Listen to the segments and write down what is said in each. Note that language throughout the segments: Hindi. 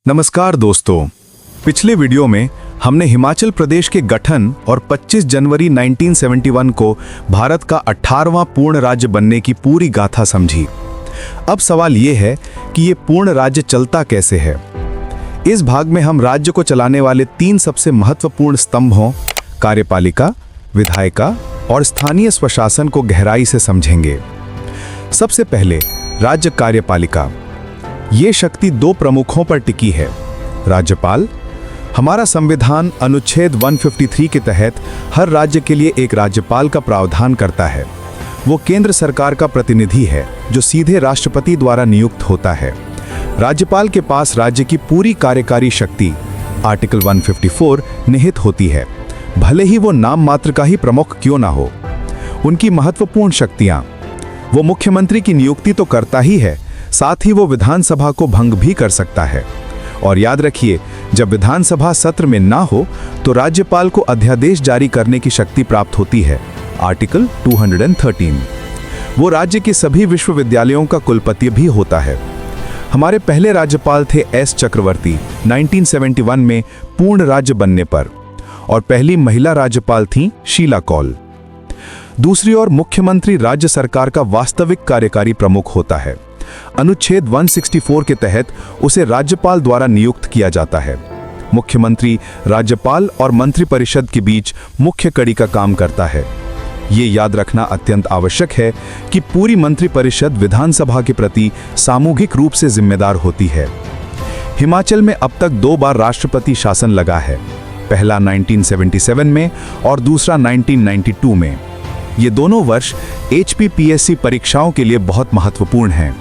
नमस्कार दोस्तों, पिछले वीडियो में हमने हिमाचल प्रदेश के गठन और 25 जनवरी 1971 को भारत का 18वां पूर्ण राज्य बनने की पूरी गाथा समझी। अब सवाल ये है कि ये पूर्ण राज्य चलता कैसे है। इस भाग में हम राज्य को चलाने वाले 3 सबसे महत्वपूर्ण स्तंभों कार्यपालिका, विधायिका और स्थानीय स्वशासन को गहराई से समझेंगे। सबसे पहले राज्य कार्यपालिका। ये शक्ति 2 प्रमुखों पर टिकी है। राज्यपाल। हमारा संविधान अनुच्छेद 153 के तहत हर राज्य के लिए एक राज्यपाल का प्रावधान करता है। वो केंद्र सरकार का प्रतिनिधि है जो सीधे राष्ट्रपति द्वारा नियुक्त होता है। राज्यपाल के पास राज्य की पूरी कार्यकारी शक्ति आर्टिकल 154 निहित होती है, भले ही वो नाम मात्र का ही प्रमुख क्यों ना हो। उनकी महत्वपूर्ण शक्तियां, वो मुख्यमंत्री की नियुक्ति तो करता ही है, साथ ही वो विधानसभा को भंग भी कर सकता है। और याद रखिए, जब विधानसभा सत्र में ना हो तो राज्यपाल को अध्यादेश जारी करने की शक्ति प्राप्त होती है, आर्टिकल 213। वो राज्य के सभी विश्वविद्यालयों का कुलपति भी होता है। हमारे पहले राज्यपाल थे एस चक्रवर्ती 1971 में पूर्ण राज्य बनने पर, और पहली महिला राज्यपाल थी शीला कौल। दूसरी ओर मुख्यमंत्री राज्य सरकार का वास्तविक कार्यकारी प्रमुख होता है। अनुच्छेद 164 के तहत उसे राज्यपाल द्वारा नियुक्त किया जाता है। मुख्यमंत्री राज्यपाल और मंत्रिपरिषद के बीच मुख्य कड़ी का काम करता है। ये याद रखना अत्यंत आवश्यक है कि पूरी मंत्रिपरिषद विधानसभा के प्रति सामूहिक रूप से जिम्मेदार होती है। हिमाचल में अब तक 2 बार राष्ट्रपति शासन लगा है, पहला 1977 में और दूसरा 1992 में। ये दोनों वर्ष HPPSC परीक्षाओं के लिए बहुत महत्वपूर्ण हैं।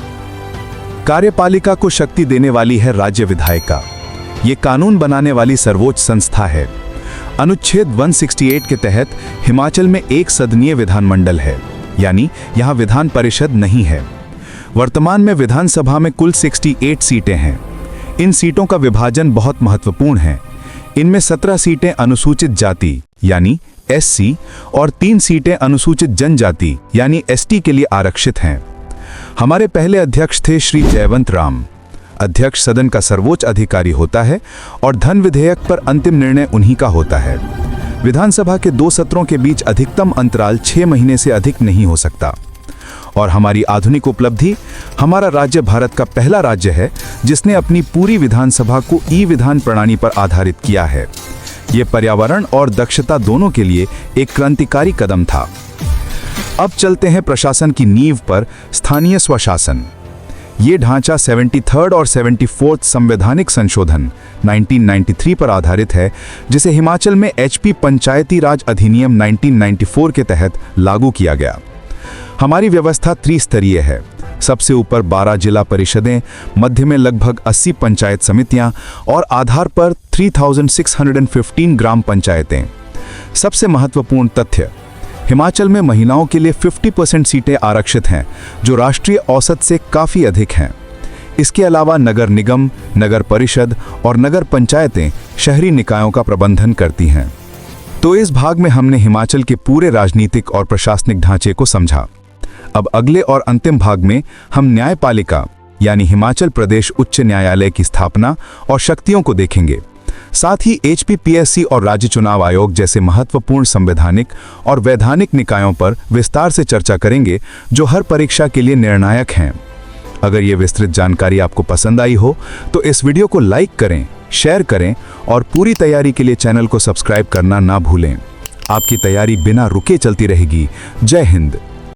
कार्यपालिका को शक्ति देने वाली है राज्य विधायिका। ये कानून बनाने वाली सर्वोच्च संस्था है। अनुच्छेद 168 के तहत हिमाचल में एक सदनीय विधानमंडल है, यानी यहाँ विधान परिषद नहीं है। वर्तमान में विधानसभा में कुल 68 सीटें हैं। इन सीटों का विभाजन बहुत महत्वपूर्ण है। इनमें 17 सीटें अनुसूचित जाति यानी SC और 3 सीटें अनुसूचित जनजाति यानी ST के लिए आरक्षित हैं। हमारे पहले अध्यक्ष थे श्री जयवंत राम। अध्यक्ष सदन का सर्वोच्च अधिकारी होता है और धन विधेयक पर अंतिम निर्णय उन्हीं का होता है। विधानसभा के 2 सत्रों के बीच अधिकतम अंतराल 6 महीने से अधिक नहीं हो सकता। और हमारी आधुनिक उपलब्धि, हमारा राज्य भारत का पहला राज्य है जिसने अपनी पूरी विधानसभा को ई-विधान प्रणाली पर आधारित किया है। ये पर्यावरण और दक्षता दोनों के लिए एक क्रांतिकारी कदम था। अब चलते हैं प्रशासन की नींव पर, स्थानीय स्वशासन। ये ढांचा 73rd और 74th संवैधानिक संशोधन 1993 पर आधारित है, जिसे हिमाचल में HP पंचायती राज अधिनियम 1994 के तहत लागू किया गया। हमारी व्यवस्था त्रिस्तरीय है। सबसे ऊपर 12 जिला परिषदें, मध्य में लगभग 80 पंचायत समितियां और आधार पर 3615 ग्राम पंचायतें। सबसे महत्वपूर्ण तथ्य, हिमाचल में महिलाओं के लिए 50% सीटें आरक्षित हैं, जो राष्ट्रीय औसत से काफ़ी अधिक हैं। इसके अलावा नगर निगम, नगर परिषद और नगर पंचायतें शहरी निकायों का प्रबंधन करती हैं। तो इस भाग में हमने हिमाचल के पूरे राजनीतिक और प्रशासनिक ढांचे को समझा। अब अगले और अंतिम भाग में हम न्यायपालिका यानी हिमाचल प्रदेश उच्च न्यायालय की स्थापना और शक्तियों को देखेंगे। साथ ही HPPSC और राज्य चुनाव आयोग जैसे महत्वपूर्ण संवैधानिक और वैधानिक निकायों पर विस्तार से चर्चा करेंगे, जो हर परीक्षा के लिए निर्णायक हैं। अगर ये विस्तृत जानकारी आपको पसंद आई हो तो इस वीडियो को लाइक करें, शेयर करें और पूरी तैयारी के लिए चैनल को सब्सक्राइब करना ना भूलें। आपकी तैयारी बिना रुके चलती रहेगी। जय हिंद।